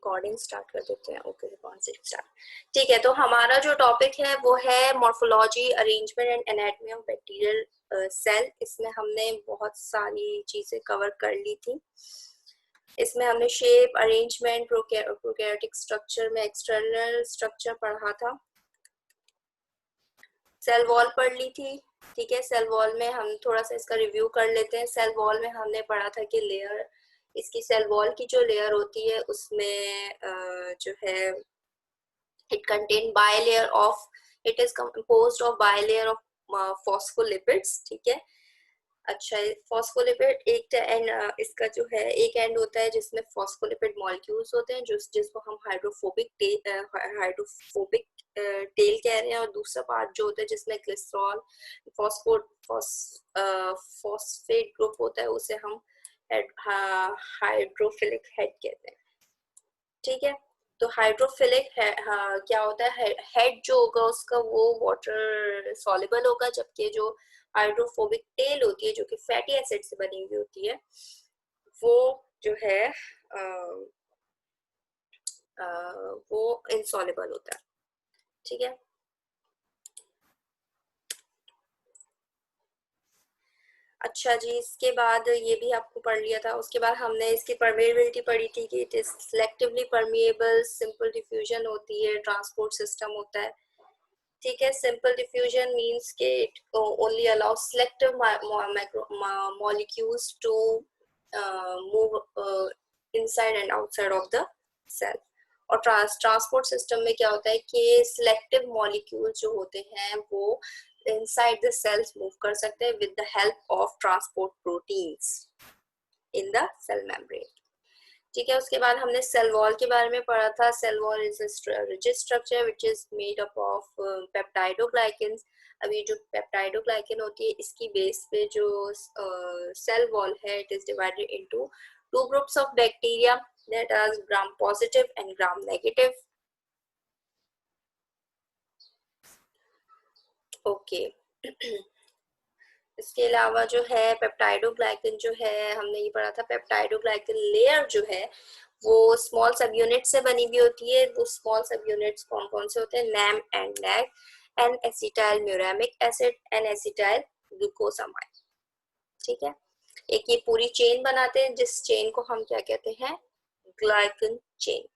Recording start कर देते हैं। Okay, recording start. ठीक है, तो हमारा जो टॉपिक है वो है morphology, arrangement and anatomy of bacterial cell. इसमें हमने बहुत सारी चीजें कवर कर ली थी। इसमें हमने शेप, अरेंजमेंट, प्रोकैरियोटिक स्ट्रक्चर में एक्सटर्नल स्ट्रक्चर पढ़ा था, सेल वॉल पढ़ ली थी। ठीक है, सेल वॉल में हम थोड़ा सा इसका रिव्यू कर लेते हैं। सेल वॉल में हमने पढ़ा था कि लेयर, इसकी सेल वॉल की जो लेयर होती है उसमें जो है it contain bilayer of, it is composed of bilayer of phospholipids. ठीक है, अच्छा, फॉस्फोलिपिड एक एंड, इसका जो है एक एंड होता है जिसमें फॉस्फोलिपिड मॉलिक्यूल्स होते हैं जिसको हम हाइड्रोफोबिक टेल कह रहे हैं, और दूसरा पार्ट जो होता है जिसमें ग्लिसरॉल फॉस्फेट ग्रुप होता है उसे हम हाइड्रोफिलिक हेड कहते हैं। ठीक है, तो हाइड्रोफिलिक क्या होता है, हेड जो होगा उसका वो वाटर सॉल्युबल होगा, जबकि जो हाइड्रोफोबिक टेल होती है जो कि फैटी एसिड से बनी हुई होती है वो जो है वो इनसॉल्युबल होता है। ठीक है, अच्छा जी, इसके बाद ये भी आपको पढ़ लिया था। उसके बाद हमने इसकी परमेबिलिटी पढ़ी थी कि it is selectively permeable, simple diffusion होती है, ट्रांसपोर्ट सिस्टम होता है। ठीक है, सिंपल डिफ्यूजन मींस के it only allow selective molecules to move inside and outside of the cell. और ट्रांसपोर्ट सिस्टम में क्या होता है कि सिलेक्टिव मॉलिक्यूल जो होते हैं वो inside the cells move कर सकते हैं with the help of transport proteins in the cell membrane। ठीक है, उसके बाद हमने सेल वॉल के बारे में पढ़ा था। Cell wall is a rigid structure which is made up of peptidoglycans। अब ये जो पेप्टाइडोग्लाइकन होती है इसकी बेस पे जो सेल वॉल है it is divided into two groups of bacteria that are gram positive and gram negative। Okay इसके अलावा जो है पेप्टाइडोग्लाइकन जो है हमने ये पढ़ा था, पेप्टाइडोग्लाइकन लेयर जो है वो स्मॉल सब यूनिट से बनी हुई होती है। वो स्मॉल सब यूनिट्स कौन कौन से होते हैं, NAM and NAG, N acetyl muramic acid, N acetyl glucosamide. ठीक है, एक ये पूरी चेन बनाते हैं जिस चेन को हम क्या कहते हैं, ग्लाइकन चेन।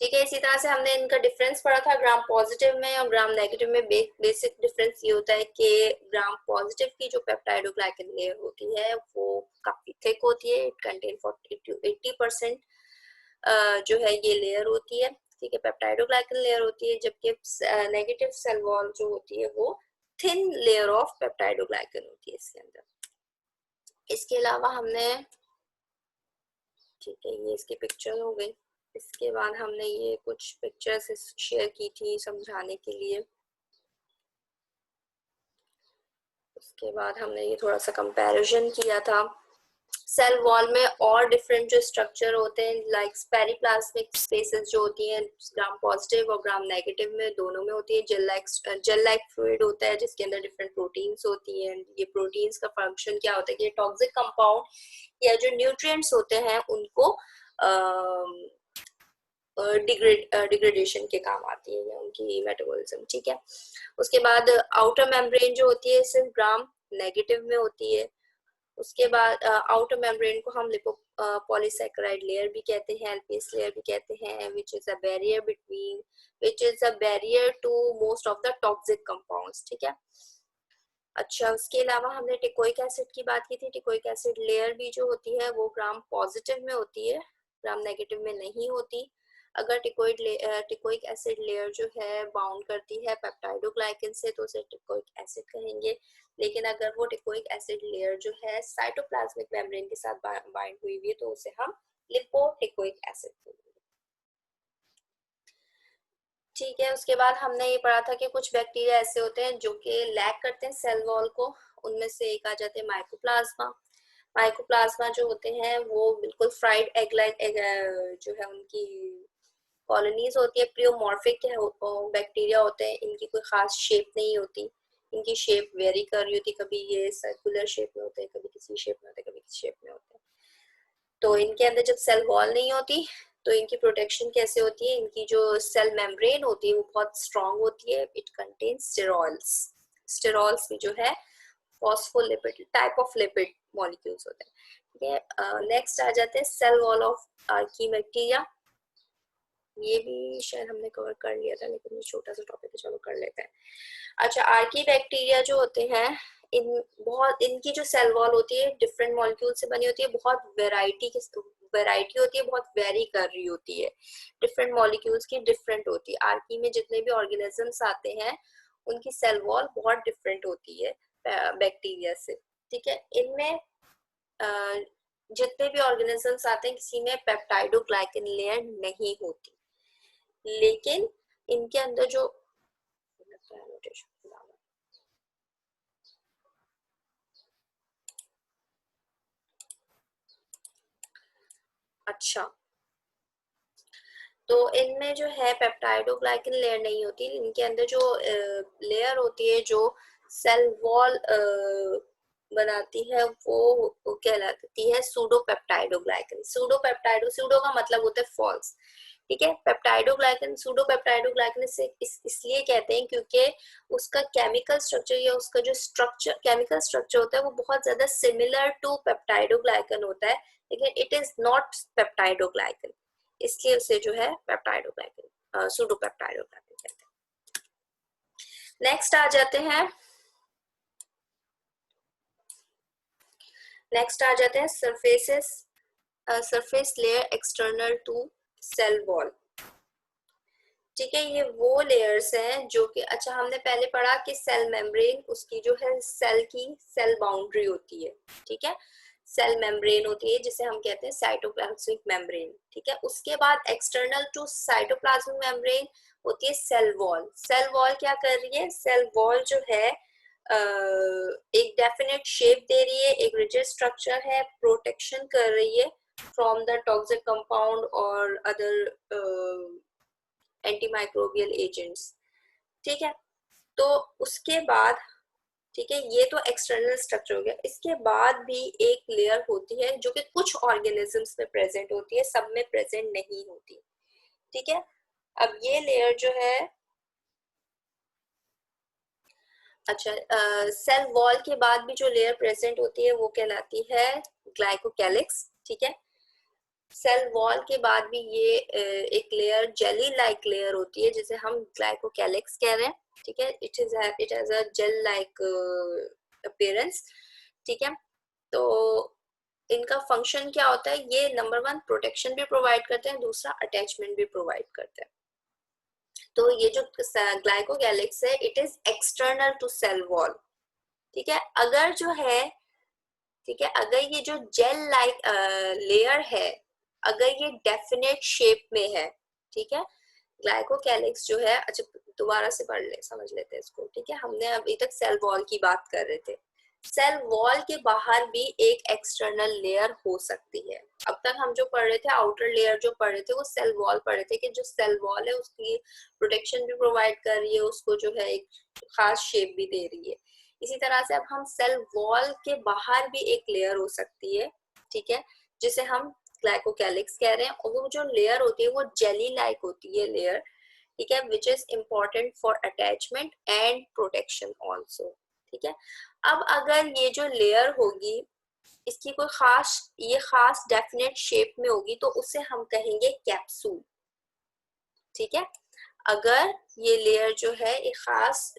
ठीक है, इसी तरह से हमने इनका डिफरेंस पढ़ा था ग्राम पॉजिटिव में और ग्राम नेगेटिव में। बेसिक डिफरेंस ये होता है कि ग्राम पॉजिटिव की जो पेप्टाइडोग्लाइकन लेयर होती है वो काफी थिक होती है, इट कंटेन 40 to 80% जो है ये लेयर होती है। ठीक है, पेप्टाइडोग्लाइकन लेयर होती है, जबकि नेगेटिव सेल वॉल जो होती है वो थिन लेयर ऑफ पेप्टाइडोग्लाइकन होती है इसके अंदर। इसके अलावा हमने, ठीक है ये इसकी पिक्चर हो गई। इसके बाद हमने ये कुछ पिक्चर्स शेयर की थी समझाने के लिए। उसके बाद हमने ये थोड़ा सा कंपैरिजन किया था। सेल वॉल में और डिफरेंट जो स्ट्रक्चर होते हैं लाइक पेरिप्लाज्मिक स्पेसेस जो होती हैं ग्राम पॉजिटिव और ग्राम नेगेटिव में दोनों में होती है। जेल लाइक फ्लूइड होता है जिसके अंदर डिफरेंट प्रोटीन्स होती हैं। ये प्रोटीन्स का फंक्शन क्या होता है कि टॉक्सिक कंपाउंड या जो न्यूट्रिएंट्स होते हैं उनको डिग्रेडेशन के काम आती है, उनकी मेटाबॉलिज्म। ठीक है, उसके बाद आउटर मेम्ब्रेन जो होती है सिर्फ ग्राम नेगेटिव में होती है। उसके बाद आउटर मेम्ब्रेन को हम लिपो पॉलीसैकेराइड लेयर भी कहते हैं, एलपीएस लेयर भी कहते हैं, which is a barrier to most of the toxic compounds. ठीक है, अच्छा उसके अलावा हमने टिकोइक एसिड की बात की थी। टिकोइक एसिड लेयर भी जो होती है वो ग्राम पॉजिटिव में होती है, ग्राम नेगेटिव में नहीं होती। अगर टिकोइक एसिड लेयर जो है बाउंड करती है पेप्टाइडोग्लाइकन से तो उसे टिकोइक एसिड कहेंगे, लेकिन अगर वो टिकोइक एसिड लेयर जो है साइटोप्लाज्मिक मेम्ब्रेन के साथ बाइंड हुई हुई है तो उसे हम लिपोटिकोइक एसिड कहेंगे। ठीक है, उसके बाद हमने ये पढ़ा था कि कुछ बैक्टीरिया ऐसे होते हैं जो कि लैक करते हैं सेल वॉल को। उनमें से एक आ जाते हैं माइकोप्लाज्मा। माइकोप्लाज्मा जो होते हैं वो बिल्कुल फ्राइड एग लाइक जो है उनकी कॉलोनीज होती है, प्लियोमॉर्फिक बैक्टीरिया होते हैं। इनकी कोई खास शेप नहीं होती, इनकी शेप वेरी कर रही होती, कभी ये सर्कुलर शेप में होते हैं, कभी किसी शेप में होते हैं, कभी किसी शेप में होते हैं। तो इनके अंदर जब सेल वॉल नहीं होती तो इनकी प्रोटेक्शन कैसे होती है, इनकी जो सेल मेम्ब्रेन होती है वो बहुत स्ट्रांग होती है। इट कंटेन्स स्टेरॉल्स, स्टेरॉल्स भी जो है phospholipid type of lipid molecules होते हैं। ठीक है, नेक्स्ट आ जाते हैं cell wall of archaebacteria. ये भी शायद हमने कवर कर लिया था, लेकिन ये छोटा सा टॉपिक है, चलो कर लेते हैं। अच्छा, आर्की बैक्टीरिया जो होते हैं इनकी जो सेल वॉल होती है डिफरेंट मॉलिक्यूल से बनी होती है, बहुत वैरायटी होती है, बहुत वेरी कर रही होती है, डिफरेंट मॉलिक्यूल्स की डिफरेंट होती है। आर्की में जितने भी ऑर्गेनिजम्स आते हैं उनकी सेल वॉल बहुत डिफरेंट होती है बैक्टीरिया से। ठीक है, इनमें जितने भी ऑर्गेनिजम्स आते हैं किसी में पेप्टाइडोग्लाइकन लेयर नहीं होती, लेकिन इनके अंदर जो अच्छा, तो इनमें जो है पेप्टाइडोग्लाइकन लेयर नहीं होती, इनके अंदर जो लेयर होती है जो सेल वॉल बनाती है वो कहलाती है सूडोपेप्टाइडोग्लाइकन। सूडो का मतलब होता है फॉल्स। ठीक है, पेप्टाइडोग्लाइकन सूडोपेप्टाइडोग्लाइकन से इसलिए कहते हैं क्योंकि उसका केमिकल स्ट्रक्चर या उसका जो केमिकल स्ट्रक्चर होता है वो बहुत ज्यादा सिमिलर टू पेप्टाइडोग्लाइकन होता है, लेकिन इट इज नॉट पेप्टाइडोग्लाइकन, इसलिए उसे जो है पेप्टाइडोग्लाइकन सूडोपेप्टाइडोग्लाइकन कहते हैं। नेक्स्ट आ जाते हैं surface layer external to cell wall. ठीक है, ये वो लेयर्स हैं जो कि अच्छा हमने पहले पढ़ा कि सेल मेम्ब्रेन उसकी जो है सेल की सेल बाउंड्री होती है। ठीक है, सेल मेम्ब्रेन होती है जिसे हम कहते हैं साइटोप्लाज्मिक मेम्ब्रेन। ठीक है, उसके बाद एक्सटर्नल टू साइटोप्लाज्मिक मेम्ब्रेन होती है सेल वॉल। सेल वॉल क्या कर रही है, सेल वॉल जो है एक डेफिनेट शेप दे रही है, एक रिजिड स्ट्रक्चर है, प्रोटेक्शन कर रही है फ्रॉम द टॉक्सिक कंपाउंड और अदर एंटीमाइक्रोबियल एजेंट्स। ठीक है, तो उसके बाद ठीक है, ये तो एक्सटर्नल स्ट्रक्चर हो गया। इसके बाद भी एक लेयर होती है जो कि कुछ ऑर्गेनिजम्स में प्रेजेंट होती है, सब में प्रेजेंट नहीं होती। ठीक है, अब ये लेयर जो है अच्छा सेल वॉल के बाद भी जो लेयर प्रेजेंट होती है वो कहलाती है ग्लाइकोकैलिक्स। ठीक है, सेल वॉल के बाद भी ये एक लेयर जेली लाइक लेयर होती है जिसे हम ग्लाइकोकैलिक्स कह रहे हैं। ठीक है, it has a gel like appearance. ठीक है, तो इनका फंक्शन क्या होता है, ये नंबर 1 प्रोटेक्शन भी प्रोवाइड करते हैं, दूसरा अटैचमेंट भी प्रोवाइड करते हैं। तो ये जो ग्लाइकोकैलिक्स है it is external to cell wall. ठीक है, अगर जो है ठीक है, अगर ये जो जेल लाइक लेयर है अगर ये डेफिनेट शेप में है, ठीक है, ग्लाइकोकैलिक्स जो है अच्छा दोबारा से पढ़ ले समझ लेते हैं इसको। ठीक है, हमने अभी तक सेल वॉल की बात कर रहे थे, सेल वॉल के बाहर भी एक एक्सटर्नल लेयर हो सकती है। अब तक हम जो पढ़ रहे थे आउटर लेयर जो पढ़ रहे थे वो सेल वॉल पढ़ रहे थे कि जो सेल वॉल है उसकी प्रोटेक्शन भी प्रोवाइड कर रही है, उसको जो है एक खास शेप भी दे रही है। इसी तरह से अब हम सेल वॉल के बाहर भी एक लेयर हो सकती है, ठीक है, जिसे हम ग्लाइकोकैलिक्स कह रहे हैं, और वो जो लेयर होती है वो जेली लाइक होती है लेयर। ठीक है, which is important for attachment and protection also. ठीक है, अब अगर ये जो लेयर होगी इसकी कोई खास डेफिनेट शेप में होगी तो उसे हम कहेंगे कैप्सूल। ठीक है, अगर ये लेयर जो है एक खास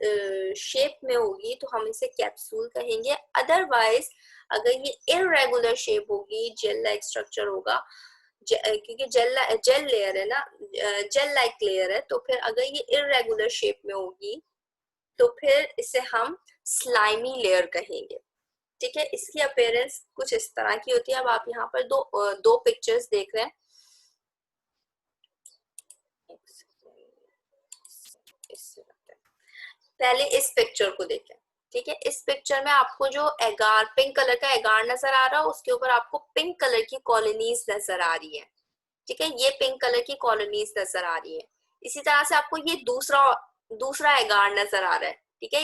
शेप में होगी तो हम इसे कैप्सूल कहेंगे। अदरवाइज अगर ये इररेगुलर शेप होगी, जेल लाइक स्ट्रक्चर होगा, क्योंकि जेल लेयर है ना, जेल लाइक लेयर है, तो फिर अगर ये इररेगुलर शेप में होगी तो फिर इसे हम स्लाइमी लेयर कहेंगे। ठीक है, इसकी अपीयरेंस कुछ इस तरह की होती है। अब आप यहाँ पर दो पिक्चर्स देख रहे हैं, पहले इस पिक्चर को देखें। ठीक है, इस पिक्चर में आपको जो एगार पिंक कलर का एगार नजर आ रहा है उसके ऊपर आपको पिंक कलर की कॉलोनीज नजर आ रही है। ठीक है, ये पिंक कलर की कॉलोनीज नजर आ रही है। इसी तरह से आपको ये दूसरा एगार नजर आ रहा है। ठीक है,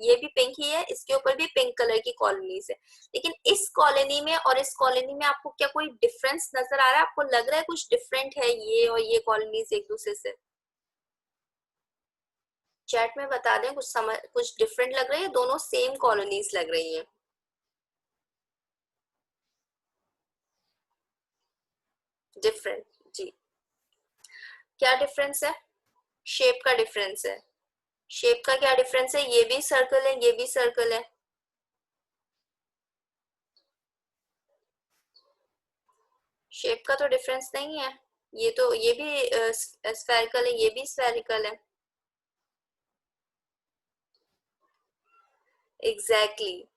ये भी पिंक ही है, इसके ऊपर भी पिंक कलर की कॉलोनीज है। लेकिन इस कॉलोनी में और इस कॉलोनी में आपको क्या कोई डिफरेंस नजर आ रहा है? आपको लग रहा है कुछ डिफरेंट है ये और ये कॉलोनीज एक दूसरे से? चैट में बता दें कुछ समझ, कुछ डिफरेंट लग रही है, दोनों सेम कॉलोनीज लग रही हैं? डिफरेंट जी। क्या डिफरेंस है? शेप का डिफरेंस है। शेप का क्या डिफरेंस है? ये भी सर्कल है, ये भी सर्कल है। शेप का तो डिफरेंस नहीं है। ये तो, ये भी स्फेरिकल है, ये भी स्फेरिकल है। Exactly exactly.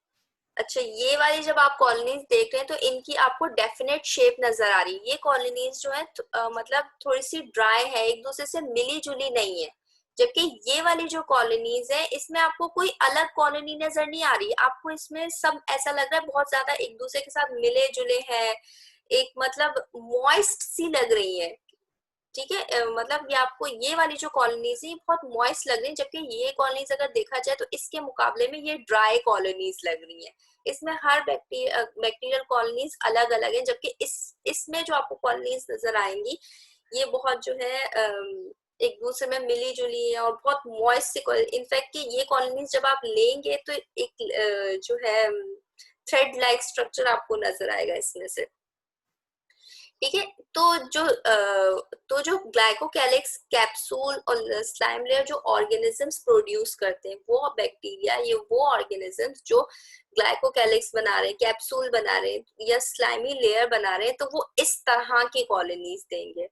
अच्छा, ये वाली जब आप कॉलोनीज देख रहे हैं तो इनकी आपको डेफिनेट शेप नजर आ रही है। ये कॉलोनीज जो है मतलब थोड़ी सी ड्राई है, एक दूसरे से मिली जुली नहीं है। जबकि ये वाली जो कॉलोनीज है इसमें आपको कोई अलग कॉलोनी नजर नहीं आ रही, आपको इसमें सब ऐसा लग रहा है बहुत ज्यादा एक दूसरे के साथ मिले जुले हैं, एक मतलब मॉइस्ट सी लग रही है। ठीक है, मतलब ये आपको ये वाली जो कॉलोनीज है बहुत मॉइस्ट लग रही है, जबकि ये कॉलोनीज अगर देखा जाए तो इसके मुकाबले में ये ड्राई कॉलोनीज लग रही है। इसमें हर बैक्टीरियल कॉलोनीज अलग अलग है, जबकि इसमें जो आपको कॉलोनीज नजर आएंगी ये बहुत जो है एक दूसरे में मिली जुली है और बहुत मॉइस्ट सी। इनफैक्ट ये कॉलोनीज जब आप लेंगे तो एक जो है थ्रेड लाइक स्ट्रक्चर आपको नजर आएगा इसमें से। ठीक है, तो जो ग्लाइकोकैलिक्स कैप्सूल और स्लाइम लेयर जो ऑर्गेनिजम्स प्रोड्यूस करते हैं वो बैक्टीरिया, ये वो ऑर्गेनिजम्स जो ग्लाइकोकैलिक्स बना रहे हैं, कैप्सूल बना रहे हैं या स्लाइमी लेयर बना रहे हैं, तो वो इस तरह की कॉलोनीज देंगे।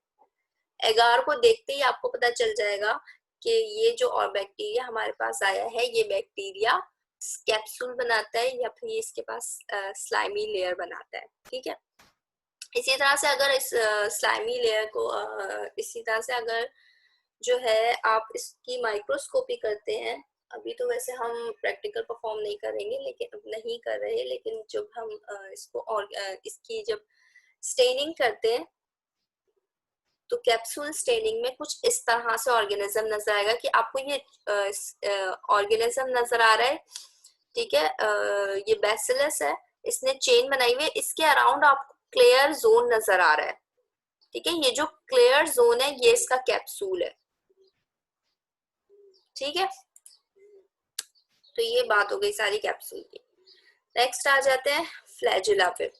एगार को देखते ही आपको पता चल जाएगा कि ये जो और बैक्टीरिया हमारे पास आया है ये बैक्टीरिया कैप्सूल बनाता है या फिर ये इसके पास स्लाइमी लेयर बनाता है। ठीक है, इसी तरह से अगर इस स्लाइमी लेयर को इसी तरह से अगर जो है आप इसकी माइक्रोस्कोपी करते हैं, अभी तो वैसे हम प्रैक्टिकल परफॉर्म नहीं करेंगे, लेकिन नहीं कर रहे, लेकिन जब हम इसको और इसकी जब स्टेनिंग करते हैं तो कैप्सूल स्टेनिंग में कुछ इस तरह से ऑर्गेनिज्म नजर आएगा कि आपको ये ऑर्गेनिज्म नजर आ रहा है। ठीक है, ये बैसिलस है, इसने चेन बनाई हुई है, इसके अराउंड आपको क्लियर जोन नजर आ रहा है। ठीक है, ये जो क्लियर जोन है ये इसका कैप्सूल है। ठीक है, तो ये बात हो गई सारी कैप्सूल की। नेक्स्ट आ जाते हैं फ्लैजिला पे।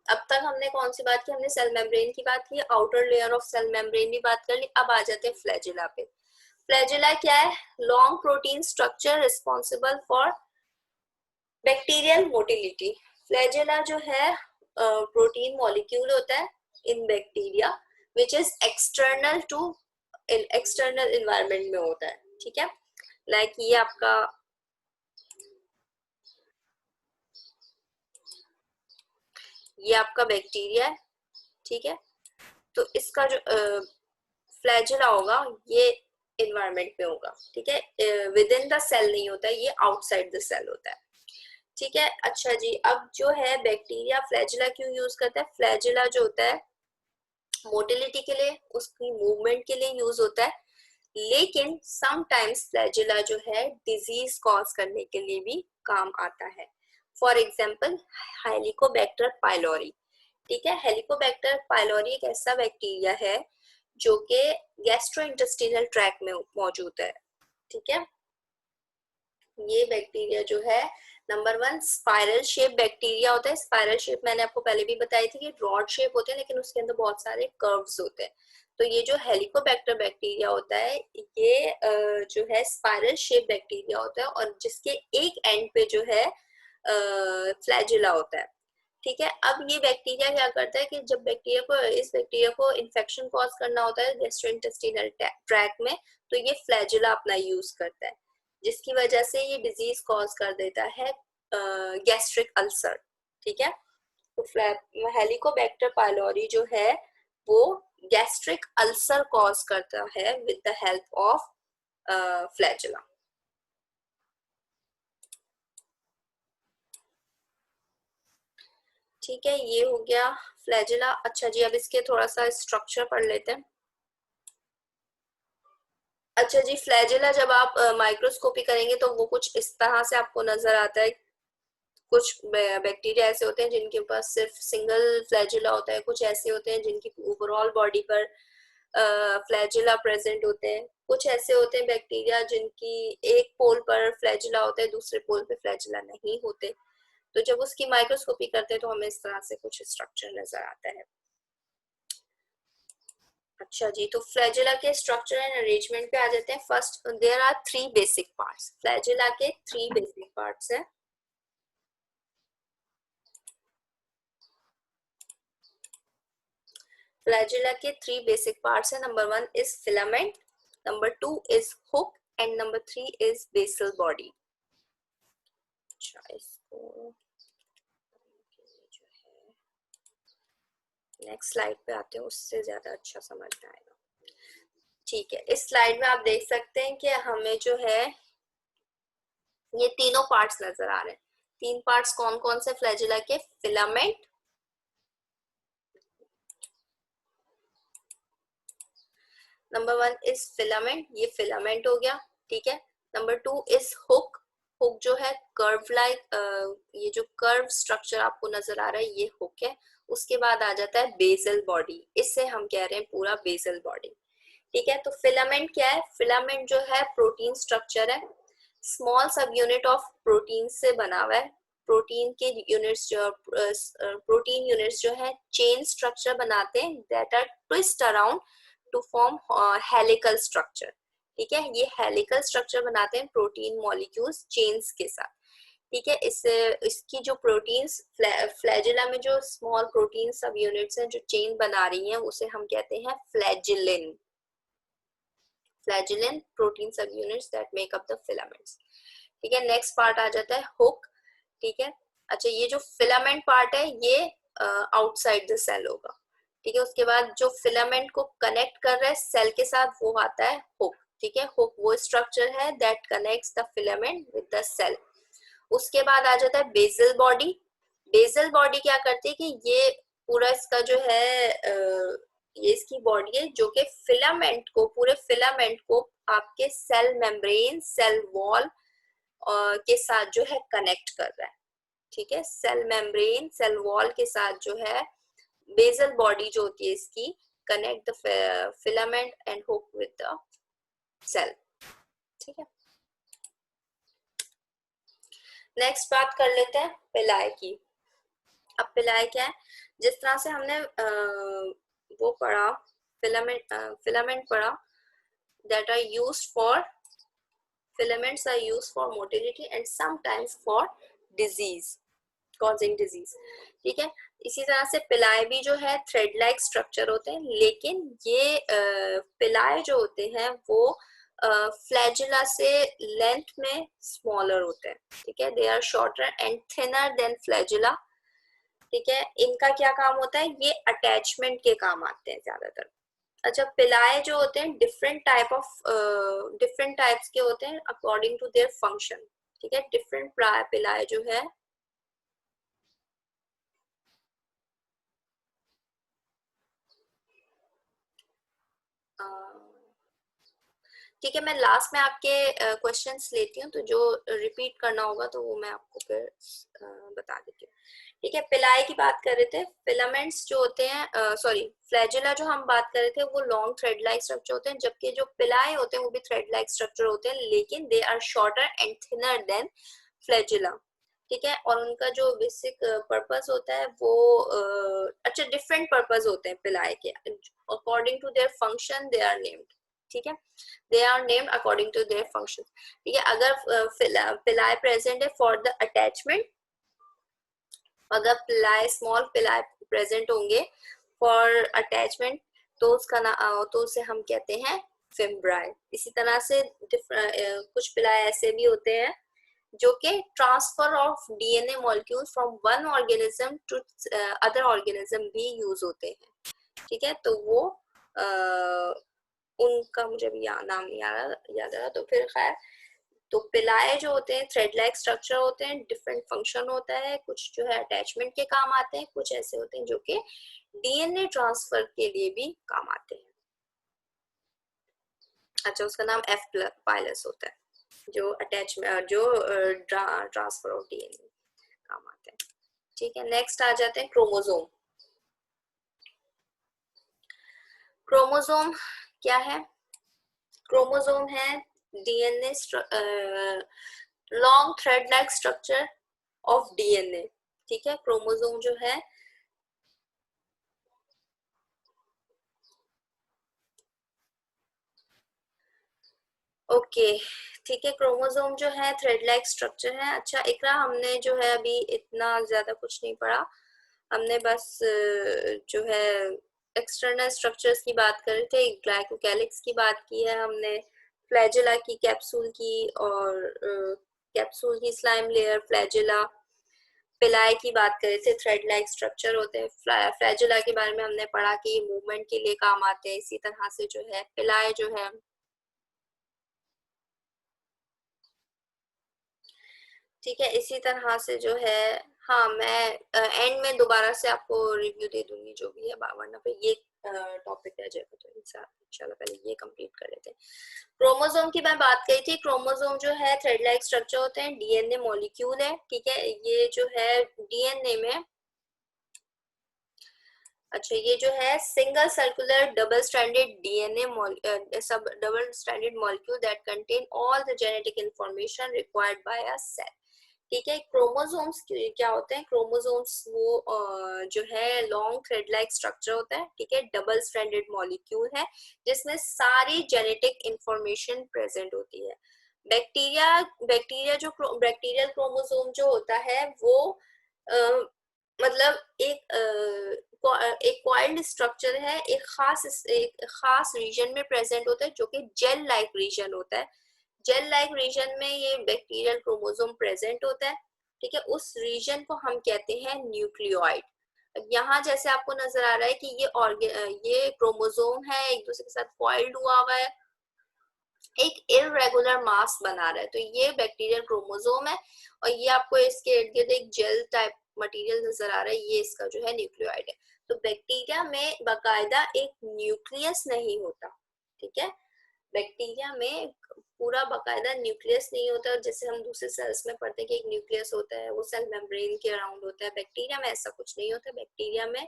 अब तक हमने कौन सी बात की? हमने सेल मेम्ब्रेन की बात की, outer layer of cell membrane भी बात कर ली। अब आ जाते हैं फ्लैजिला पे। फ्लैजिला क्या है? Long protein structure responsible for bacterial motility. Flagella जो है प्रोटीन मॉलिक्यूल होता है in bacteria which is external to external environment में होता है। ठीक है, लाइक ये आपका बैक्टीरिया है। ठीक है, तो इसका जो फ्लैजिला होगा ये इन्वायरमेंट में होगा। ठीक है, विद इन द सेल नहीं होता है, ये आउटसाइड द सेल होता है। ठीक है, अच्छा जी, अब जो है बैक्टीरिया फ्लैजिला क्यों यूज करता है? फ्लैजिला जो होता है मोटिलिटी के लिए, उसकी मूवमेंट के लिए यूज होता है, लेकिन समटाइम्स फ्लैजिला जो है डिजीज कॉज करने के लिए भी काम आता है। For example Helicobacter pylori. ठीक है, हेलिकोबैक्टर पाइलोरी एक ऐसा बैक्टीरिया है जो कि गैस्ट्रोइंटेस्टिनल ट्रैक्ट में मौजूद है। ठीक है, ये बैक्टीरिया जो है number one spiral shape bacteria होता है। स्पाइरल शेप मैंने आपको पहले भी बताई थी कि रॉड शेप होते हैं, लेकिन उसके अंदर बहुत सारे कर्व्स होते हैं। तो ये जो हेलिकोबैक्टर बैक्टीरिया होता है ये जो है स्पाइरल शेप बैक्टीरिया होता है और जिसके एक एंड पे जो है फ्लैजिला होता है। ठीक है, अब ये बैक्टीरिया क्या करता है कि जब इस बैक्टीरिया को इन्फेक्शन कॉज करना होता है गैस्ट्रोइंटेस्टिनल ट्रैक्ट में, तो ये फ्लैजिला अपना यूज करता है, जिसकी वजह से ये डिजीज कॉज कर देता है गैस्ट्रिक अल्सर। ठीक है, तो हेलिकोबैक्टर पाइलोरी जो है वो गैस्ट्रिक अल्सर कॉज करता है with the help of flagella. ठीक है, ये हो गया फ्लैजिला। अच्छा जी, अब इसके थोड़ा सा स्ट्रक्चर पढ़ लेते हैं। अच्छा जी, फ्लैजिला जब आप माइक्रोस्कोपी करेंगे तो वो कुछ इस तरह से आपको नजर आता है। कुछ बैक्टीरिया ऐसे होते हैं जिनके पास सिर्फ सिंगल फ्लैजिला होता है, कुछ ऐसे होते हैं जिनकी ओवरऑल बॉडी पर फ्लैजिला प्रेजेंट होते हैं, कुछ ऐसे होते हैं बैक्टीरिया जिनकी एक पोल पर फ्लैजिला होता है, दूसरे पोल पे फ्लैजिला नहीं होते। तो जब उसकी माइक्रोस्कोपी करते हैं तो हमें इस तरह से कुछ स्ट्रक्चर नजर आता है। अच्छा जी, तो फ्लैजिला के स्ट्रक्चर एंड अरेंजमेंट पे आ जाते हैं। First, there are three basic parts. Flagella के थ्री बेसिक पार्ट्स हैं। फ्लैजिला के थ्री बेसिक पार्ट्स हैं। Number one is filament, number two is hook and number three is basal body. अच्छा, इसको जो है नेक्स्ट स्लाइड पे आते हैं, उससे ज्यादा अच्छा समझ में आएगा। ठीक है, इस स्लाइड में आप देख सकते हैं कि हमें जो है ये तीनों पार्ट्स नजर आ रहे हैं। तीन पार्ट्स कौन कौन से फ्लैजिला के? Filament, number one is filament, ये फिलामेंट हो गया। ठीक है, number two is hook. Hook जो है कर्व लाइक, ये जो कर्व स्ट्रक्चर आपको नजर आ रहा है ये हुक है। उसके बाद आ जाता है बेसल बॉडी, इससे हम कह रहे हैं पूरा बेसल बॉडी। ठीक है, तो फिलामेंट क्या है? फिलामेंट जो है प्रोटीन स्ट्रक्चर है, स्मॉल सब यूनिट ऑफ प्रोटीन से बना हुआ है। प्रोटीन के यूनिट्स जो प्रोटीन यूनिट्स जो है चेन स्ट्रक्चर बनाते हैं that are twist around to form helical structure. ठीक है, ये हेलिकल स्ट्रक्चर बनाते हैं प्रोटीन मॉलिक्यूल्स चेन्स के साथ। ठीक है, इससे इसकी जो प्रोटीन्स फ्लैजिला में जो स्मॉल प्रोटीन सब यूनिट्स हैं जो चेन बना रही हैं उसे हम कहते हैं फ्लैजिलिन। फ्लैजिलिन प्रोटीन सब units that make up the filaments. ठीक है, नेक्स्ट पार्ट आ जाता है हुक। ठीक है, अच्छा ये जो फिलामेंट पार्ट है ये आउटसाइड द सेल होगा। ठीक है, उसके बाद जो फिलामेंट को कनेक्ट कर रहा है सेल के साथ वो आता है हुक। ठीक है, हुक वो स्ट्रक्चर है that connects the filament with the cell. उसके बाद आ जाता है बेसल बॉडी। बेसल बॉडी क्या करती है कि ये पूरा इसका जो है ये इसकी बॉडी है जो कि फिलामेंट को, पूरे फिलामेंट को आपके सेल मेम्ब्रेन, सेल वॉल के साथ जो है कनेक्ट कर रहा है। ठीक है, सेल मेम्ब्रेन, सेल वॉल के साथ जो है बेसल बॉडी जो होती है इसकी connect the filament and hook with the cell. ठीक है, नेक्स्ट बात कर लेते हैं पिलाय की। अब पिलाय क्या है? जिस तरह से हमने वो पढ़ा, फिलामेंट पढ़ा, that are used for, filaments are used for motility and sometimes for disease, causing disease। ठीक है, इसी तरह से पिलाय भी जो है थ्रेड लाइक स्ट्रक्चर होते हैं, लेकिन ये पिलाय जो होते हैं वो फ्लैजिला से लेंथ में स्मॉलर होते हैं। ठीक है, they are shorter and thinner than flagella. ठीक है, इनका क्या काम होता है? ये अटैचमेंट के काम आते हैं ज्यादातर। अच्छा, पिलाए जो होते हैं डिफरेंट टाइप्स के होते हैं अकॉर्डिंग टू देयर फंक्शन। ठीक है, डिफरेंट पिलाए जो है ठीक है, मैं लास्ट में आपके क्वेश्चंस लेती हूँ, तो जो रिपीट करना होगा तो वो मैं आपको फिर बता देती हूँ। ठीक है, पिलाए की बात कर रहे थे। फिलामेंट्स जो होते हैं, सॉरी, फ्लैजिला जो हम बात कर रहे थे वो लॉन्ग थ्रेड लाइक स्ट्रक्चर होते हैं, जबकि जो पिलाए होते हैं वो भी थ्रेड लाइक स्ट्रक्चर होते हैं, लेकिन they are shorter and thinner than flagella. ठीक है, और उनका जो बेसिक पर्पस होता है वो अच्छा डिफरेंट पर्पस होते हैं पिलाए के, according to their function they are named. ठीक है, they are named according to their function. ठीक है, अगर पिलाए प्रेजेंट है फॉर द अटैचमेंट, अगर पिलाए स्मॉल पिलाए प्रेजेंट होंगे फॉर अटैचमेंट तो उसका ना तो उसे हम कहते हैं फिम्ब्राई। इसी तरह से कुछ पिलाए ऐसे भी होते हैं जो कि transfer of DNA molecule from one organism to other organism भी यूज होते हैं। ठीक है, तो वो उनका मुझे भी नाम नहीं याद आ रहा, तो फिर खैर, तो पिलाए जो होते हैं थ्रेड लाइक स्ट्रक्चर होते हैं, डिफरेंट फंक्शन होता है, कुछ जो है अटैचमेंट के काम आते हैं, कुछ ऐसे होते हैं जो कि डीएनए ट्रांसफर के लिए भी काम आते हैं। अच्छा, उसका नाम एफ पाइलस होता है, जो अटैचमेंट जो ट्रांसफर ऑफ डीएनए काम आता है। ठीक है, नेक्स्ट आ जाते हैं क्रोमोसोम। क्रोमोसोम क्या है? क्रोमोसोम है DNA long thread like structure of DNA. ठीक है, क्रोमोसोम जो है ओके ठीक है, क्रोमोसोम जो है थ्रेड लाइक स्ट्रक्चर है। अच्छा इकरा, हमने जो है अभी इतना ज्यादा कुछ नहीं पढ़ा, हमने बस जो है एक्सटर्नल स्ट्रक्चर्स की बात कर रहे थे, ग्लाइकोकैलिक्स की बात की है हमने, फ्लैजेला की, कैप्सूल की, और कैप्सूल की स्लाइम लेयर, फ्लैजेला, पिलाई की बात कर रहे थे, थ्रेड लाइक स्ट्रक्चर होते हैं। फ्लैजेला के बारे में हमने पढ़ा कि मूवमेंट के लिए काम आते हैं। इसी तरह से जो है पिलाई जो है, ठीक है, इसी तरह से जो है, हाँ मैं एंड में दोबारा से आपको रिव्यू दे दूंगी जो भी है, वरना पे ये टॉपिक रह जाएगा, तो इंशाल्लाह पहले ये कंप्लीट कर लेते हैं। क्रोमोसोम की मैं बात करी थी, क्रोमोसोम जो है थ्रेड लाइक स्ट्रक्चर होते हैं, डीएनए मॉलिक्यूल है। ठीक है, ये जो है डीएनए में, अच्छा ये जो है single circular double stranded DNA सब double stranded molecule that contain all the genetic information required by a cell. ठीक है, क्रोमोसोम्स क्या होते हैं? क्रोमोसोम्स वो जो है लॉन्ग थ्रेड लाइक स्ट्रक्चर होता है। ठीक है, डबल स्ट्रैंडेड मॉलिक्यूल है जिसमें सारी जेनेटिक इंफॉर्मेशन प्रेजेंट होती है। बैक्टीरिया बैक्टीरियल क्रोमोसोम जो होता है वो मतलब एक कॉइल्ड स्ट्रक्चर है, एक खास रीजन में प्रेजेंट होता है जो कि जेल लाइक रीजन होता है। जेल लाइक रीजन में ये बैक्टीरियल क्रोमोसोम प्रेजेंट होता है। ठीक है, उस रीजन को हम कहते हैं न्यूक्लियोइड। यहाँ जैसे आपको नजर आ रहा है कि ये क्रोमोसोम है, एक दूसरे के साथ कॉइल्ड हुआ है, एक इररेगुलर मास बना रहा है, तो ये बैक्टीरियल क्रोमोसोम है। और ये आपको इसके इर्द गिर्द एक जेल टाइप मटेरियल नजर आ रहा है, ये इसका जो है न्यूक्लियोइड है। तो बैक्टीरिया में बाकायदा एक न्यूक्लियस नहीं होता। ठीक है, बैक्टीरिया में पूरा बाकायदा न्यूक्लियस नहीं होता, जैसे हम दूसरे सेल्स में पढ़ते हैं कि एक न्यूक्लियस होता है, वो सेल मेम्ब्रेन के अराउंड होता है। बैक्टीरिया में ऐसा कुछ नहीं होता। बैक्टीरिया में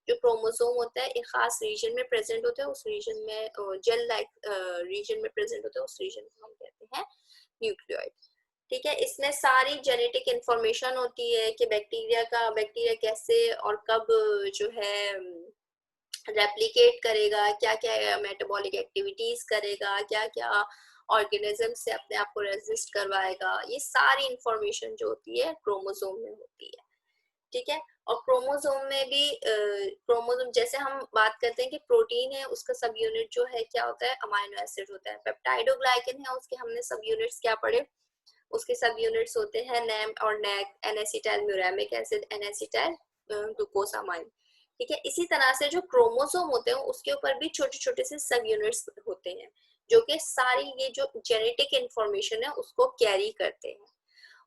जो क्रोमोसोम होता है एक खास रीजन में प्रेजेंट होता है, उस रीजन में जेल लाइक रीजन में प्रेजेंट होता है, उस रीजन को हम कहते हैं न्यूक्लियोइड। ठीक है, इसमें सारी जेनेटिक इंफॉर्मेशन होती है कि बैक्टीरिया कैसे और कब जो है रेप्लिकेट करेगा, क्या क्या मेटाबॉलिक एक्टिविटीज करेगा, क्या क्या ऑर्गेनिज्म से अपने आप को रेजिस्ट करवाएगा, ये सारी इंफॉर्मेशन जो होती है क्रोमोसोम में होती है। ठीक है, और क्रोमोसोम में भी क्रोमोसोम जैसे हम बात करते हैं कि प्रोटीन है, उसका सब यूनिट जो है क्या होता है? अमाइनो एसिड होता है। पेप्टाइडोग्लाइकन है, उसके हमने सब यूनिट्स क्या पढ़े? उसके सब यूनिट्स होते हैं नैम और NAG, N acetyl muramic acid, N acetyl glucosamine. ठीक है, इसी तरह से जो क्रोमोसोम होते हैं उसके ऊपर भी छोटे छोटे से सब यूनिट्स होते हैं जो कि सारी ये जो जेनेटिक इंफॉर्मेशन है उसको कैरी करते हैं।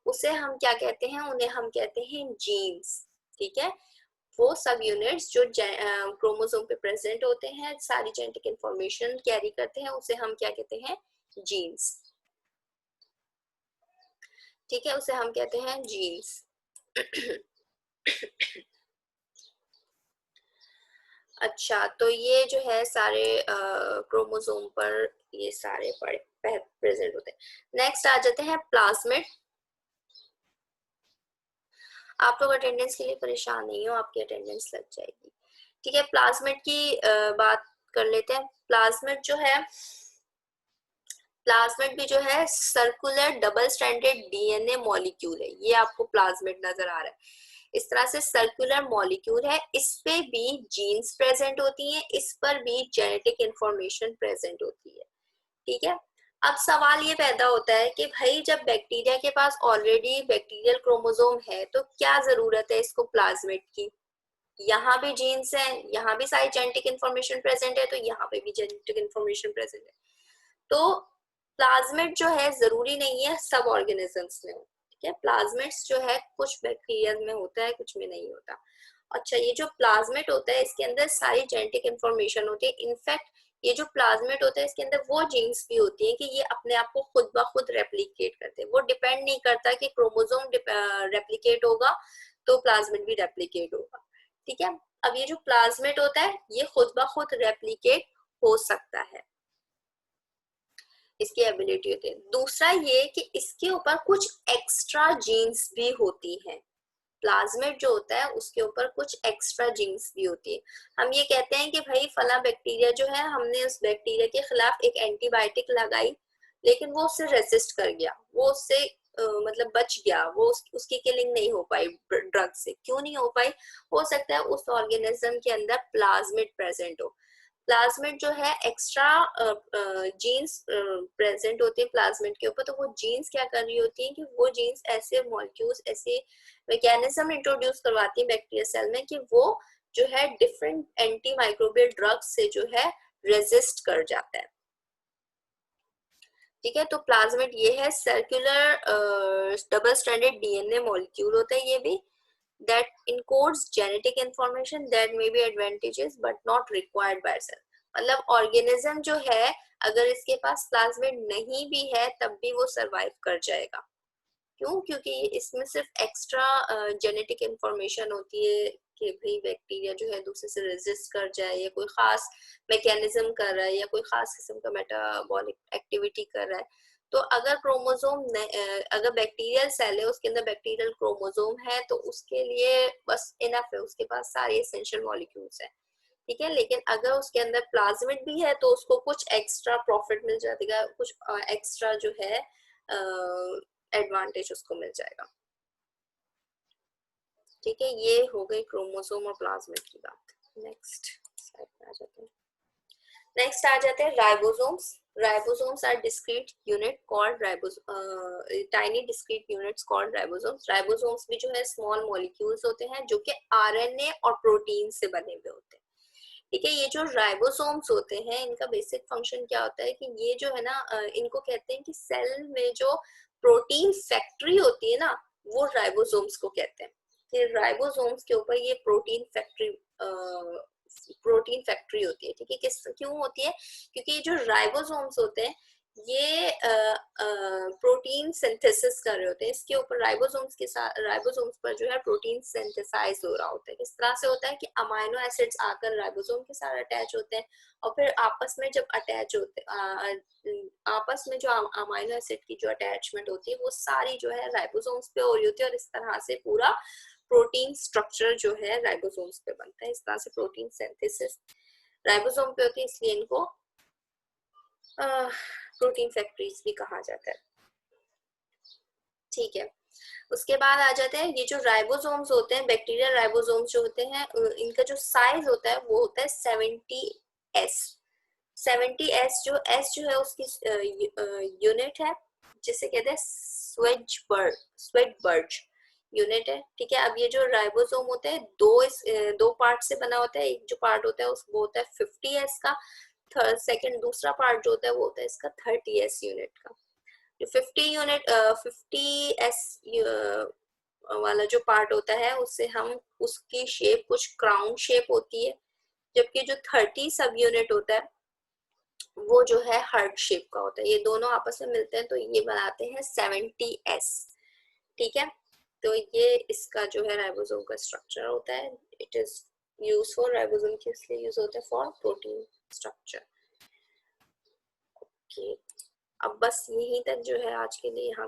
उसे हम क्या कहते हैं? उन्हें हम कहते हैं जीन्स। ठीक है, वो सब यूनिट्स जो क्रोमोसोम पे प्रेजेंट होते हैं, सारी जेनेटिक इंफॉर्मेशन कैरी करते हैं, उसे हम क्या कहते हैं? जीन्स। ठीक है, उसे हम कहते हैं जीन्स। अच्छा, तो ये जो है सारे क्रोमोसोम पर ये सारे प्रेजेंट होते हैं। नेक्स्ट आ जाते हैं प्लाज्मिड। आप लोग अटेंडेंस के लिए परेशान नहीं हो, आपकी अटेंडेंस लग जाएगी। ठीक है, प्लाज्मिड की बात कर लेते हैं। प्लाज्मिड जो है, प्लाज्मिड भी जो है circular double stranded DNA molecule है। ये आपको प्लाज्मिड नजर आ रहा है, इस तरह से सर्कुलर मॉलिक्यूल है। इस पे भी जीन्स प्रेजेंट होती हैं, इस पर भी जेनेटिक इंफॉर्मेशन प्रेजेंट होती है। ठीक है, अब सवाल ये पैदा होता है कि भाई जब बैक्टीरिया के पास ऑलरेडी बैक्टीरियल क्रोमोसोम है तो क्या जरूरत है इसको प्लाज्मिड की? यहाँ भी जीन्स है, यहाँ भी सारी जेनेटिक इंफॉर्मेशन प्रेजेंट है, तो यहाँ पे भी जेनेटिक इंफॉर्मेशन प्रेजेंट है। तो प्लाज्मिड जो है जरूरी नहीं है सब ऑर्गेनिजम्स में हो। ठीक है, प्लाज्मिड्स जो है कुछ बैक्टीरिया में होता है, कुछ में नहीं होता। अच्छा, ये जो प्लाज्मिड होता है इसके अंदर सारी जेनेटिक इंफॉर्मेशन होती है। इनफैक्ट ये जो प्लाज्मिड होता है इसके अंदर वो जीन्स भी होती हैं कि ये अपने आप को खुद ब खुद रेप्लिकेट करते हैं। वो डिपेंड नहीं करता कि क्रोमोसोम रेप्लिकेट होगा तो प्लाज्मिड भी रेप्लिकेट होगा। ठीक है, अब ये जो प्लाज्मिड होता है ये खुद ब खुद रेप्लिकेट हो सकता है, इसकी एबिलिटी होती है। दूसरा ये कि इसके ऊपर कुछ एक्स्ट्रा जीन्स भी होती हैं। प्लाज्मिड जो होता है उसके ऊपर कुछ एक्स्ट्रा जीन्स भी होती है। हम ये कहते हैं कि भाई फला बैक्टीरिया जो है, हमने उस बैक्टीरिया के खिलाफ एक एंटीबायोटिक लगाई लेकिन वो उससे रेजिस्ट कर गया, वो उससे मतलब बच गया, वो उसकी किलिंग नहीं हो पाई ड्रग से। क्यों नहीं हो पाई? हो सकता है उस ऑर्गेनिज्म के अंदर प्लाज्मिड प्रेजेंट हो। प्लाज्मिड जो है एक्स्ट्रा जीन्स प्रेजेंट होते हैं प्लाज्मिड के ऊपर, तो वो जीन्स क्या कर रही होती हैं कि वो जीन्स ऐसे मॉलिक्यूल्स, ऐसे मैकेनिज्म इंट्रोड्यूस करवाती है बैक्टीरिया सेल में कि वो जो है डिफरेंट एंटी माइक्रोबियल ड्रग्स से जो है रेजिस्ट कर जाता है। ठीक है, तो प्लाज्मिड ये है circular double stranded DNA molecule होता है ये भी, that encodes genetic information that may be advantageous but not required by cell। मतलब ऑर्गेनिज्म जो है अगर इसके पास प्लाज्मिड नहीं भी है तब भी वो सरवाइव कर जाएगा। क्यों? क्योंकि इसमें सिर्फ एक्स्ट्रा जेनेटिक इंफॉर्मेशन होती है कि भाई बैक्टीरिया जो है दूसरे से रेजिस्ट कर जाए या कोई खास मैकेनिज्म कर रहा है या कोई खास किस्म का मेटाबॉलिक एक्टिविटी कर रहा है। तो अगर क्रोमोसोम अगर बैक्टीरियल सेल है उसके अंदर बैक्टीरियल क्रोमोसोम है तो उसके लिए बस इनफ है, उसके पास सारे एसेंशियल मॉलिक्यूल्स हैं। ठीक है, लेकिन अगर उसके अंदर प्लाज्मिड भी है तो उसको कुछ एक्स्ट्रा प्रॉफिट मिल जाएगा, कुछ एक्स्ट्रा जो है एडवांटेज उसको मिल जाएगा। ठीक है, ये हो गई क्रोमोसोम और प्लाज्मिड की बात। नेक्स्ट स्लाइड पे आ जाते हैं। नेक्स्ट आ जाते हैं ribosomes. Ribosomes are discrete unit called tiny discrete units called ribosomes. Ribosomes भी जो है स्मॉल मॉलिक्यूल्स होते हैं जो कि आरएनए और प्रोटीन से बने हुए होते हैं। ठीक है, ये जो राइबोसोम्स होते हैं इनका बेसिक फंक्शन क्या होता है कि ये जो है ना इनको कहते हैं कि सेल में जो प्रोटीन फैक्ट्री होती है ना वो राइबोसोम्स को कहते हैं। फिर राइबोसोम्स के ऊपर ये प्रोटीन फैक्ट्री होती है। ठीक है, किस क्यों होती है? क्योंकि ये जो राइबोसोम्स होते हैं ये प्रोटीन सिंथेसिस कर रहे होते हैं। इसके ऊपर राइबोसोम्स के साथ राइबोसोम्स पर जो है प्रोटीन सिंथेसाइज हो रहा होता है। किस तरह से होता है कि अमाइनो एसिड्स आकर राइबोसोम के साथ अटैच होते हैं और फिर आपस में जब अटैच होते आपस में जो अमाइनो एसिड की जो अटैचमेंट होती है वो सारी जो है राइबोसोम्स पे हो रही होती है और इस तरह से पूरा प्रोटीन स्ट्रक्चर जो है राइबोसोम्स पे बनता है। इस तरह से प्रोटीन सिंथेसिस राइबोसोम पे होती है, इसलिए इनको प्रोटीन फैक्ट्रीज भी कहा जाता है। ठीक है, उसके बाद आ जाते हैं ये जो राइबोसोम्स होते हैं, बैक्टीरियल राइबोसोम्स जो होते हैं इनका जो साइज होता है वो होता है 70S। 70S जो है उसकी यूनिट है जिसे कहते हैं स्वेटबर्ज यूनिट है। ठीक है, अब ये जो राइबोसोम होते हैं दो पार्ट से बना होता है। एक जो पार्ट होता है वो होता है 50S का, सेकंड दूसरा पार्ट जो होता है वो होता है इसका 30S यूनिट का। जो 50S वाला जो पार्ट होता है उससे हम उसकी शेप कुछ क्राउन शेप होती है, जबकि जो 30 सब यूनिट होता है वो जो है हार्ट शेप का होता है। ये दोनों आपस में मिलते हैं तो ये बनाते हैं 70S। ठीक है, तो ये इसका जो है राइबोसोम का स्ट्रक्चर होता है। It is use for ribosome के इसलिए यूज होता है फॉर प्रोटीन स्ट्रक्चर। ओके, अब बस यहीं तक जो है आज के लिए यहाँ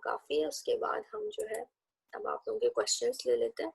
काफी है। उसके बाद हम जो है अब आप लोगों के क्वेश्चंस ले लेते हैं।